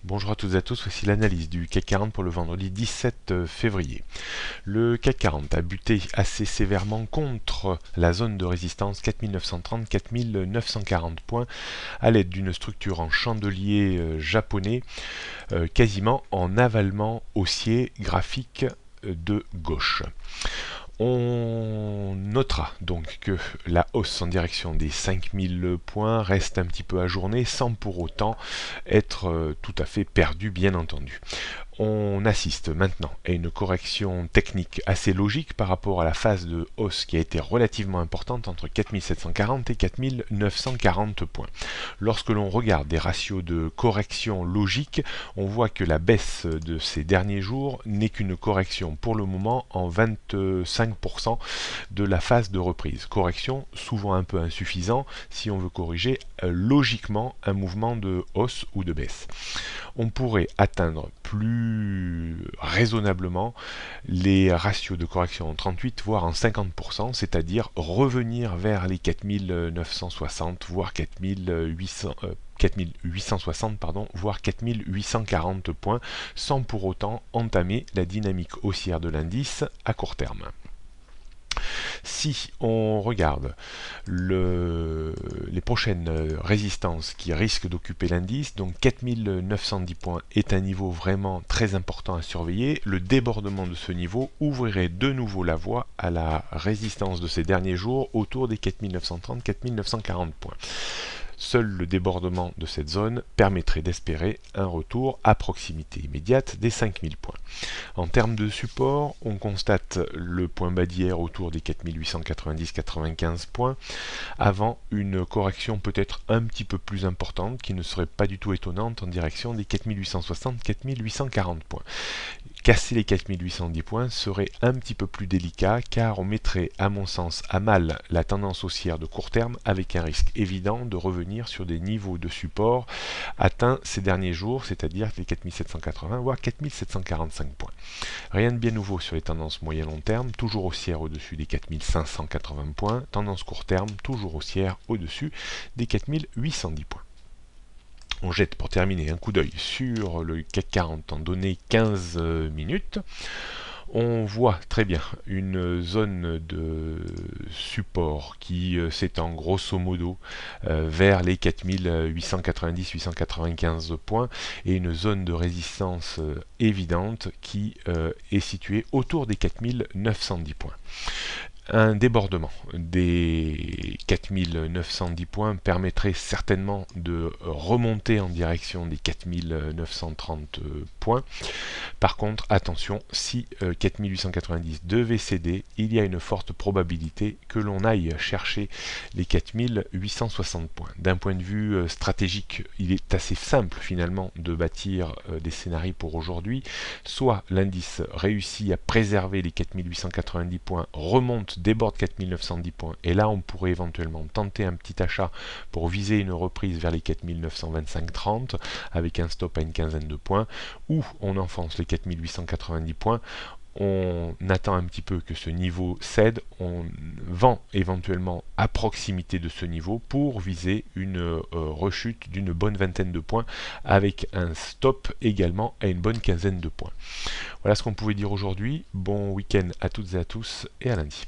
Bonjour à toutes et à tous, voici l'analyse du CAC 40 pour le vendredi 17 février. Le CAC 40 a buté assez sévèrement contre la zone de résistance 4930-4940 points à l'aide d'une structure en chandelier japonais, quasiment en avalement haussier graphique de gauche. On notera donc que la hausse en direction des 5000 points reste un petit peu ajournée sans pour autant être tout à fait perdue, bien entendu. On assiste maintenant à une correction technique assez logique par rapport à la phase de hausse qui a été relativement importante entre 4740 et 4940 points. Lorsque l'on regarde des ratios de correction logique, on voit que la baisse de ces derniers jours n'est qu'une correction pour le moment en 25% de la phase de reprise. Correction souvent un peu insuffisant si on veut corriger logiquement un mouvement de hausse ou de baisse. On pourrait atteindre plus raisonnablement les ratios de correction en 38 voire en 50%, c'est-à-dire revenir vers les 4960 voire 4860 voire 4840 points sans pour autant entamer la dynamique haussière de l'indice à court terme. Si on regarde les prochaines résistances qui risquent d'occuper l'indice, donc 4910 points est un niveau vraiment très important à surveiller. Le débordement de ce niveau ouvrirait de nouveau la voie à la résistance de ces derniers jours autour des 4930-4940 points. Seul le débordement de cette zone permettrait d'espérer un retour à proximité immédiate des 5000 points. En termes de support, on constate le point bas d'hier autour des 4890-95 points, avant une correction peut-être un petit peu plus importante, qui ne serait pas du tout étonnante, en direction des 4860-4840 points. Casser les 4810 points serait un petit peu plus délicat car on mettrait à mon sens à mal la tendance haussière de court terme avec un risque évident de revenir sur des niveaux de support atteints ces derniers jours, c'est-à-dire les 4780 voire 4745 points. Rien de bien nouveau sur les tendances moyen-long terme, toujours haussière au-dessus des 4580 points, tendance court terme toujours haussière au-dessus des 4810 points. On jette pour terminer un coup d'œil sur le CAC 40 en données 15 minutes. On voit très bien une zone de support qui s'étend grosso modo vers les 4890-895 points et une zone de résistance évidente qui est située autour des 4910 points. Un débordement des 4910 points permettrait certainement de remonter en direction des 4930 points. Par contre, attention, si 4890 devait céder, il y a une forte probabilité que l'on aille chercher les 4860 points. D'un point de vue stratégique, il est assez simple finalement de bâtir des scénarios pour aujourd'hui. Soit l'indice réussit à préserver les 4890 points, remonte, déborde 4910 points, et là on pourrait éventuellement tenter un petit achat pour viser une reprise vers les 4925-30 avec un stop à une quinzaine de points, ou on enfonce les 4890 points, on attend un petit peu que ce niveau cède, on vend éventuellement à proximité de ce niveau pour viser une rechute d'une bonne vingtaine de points avec un stop également à une bonne quinzaine de points. Voilà ce qu'on pouvait dire aujourd'hui. Bon week-end à toutes et à tous et à lundi.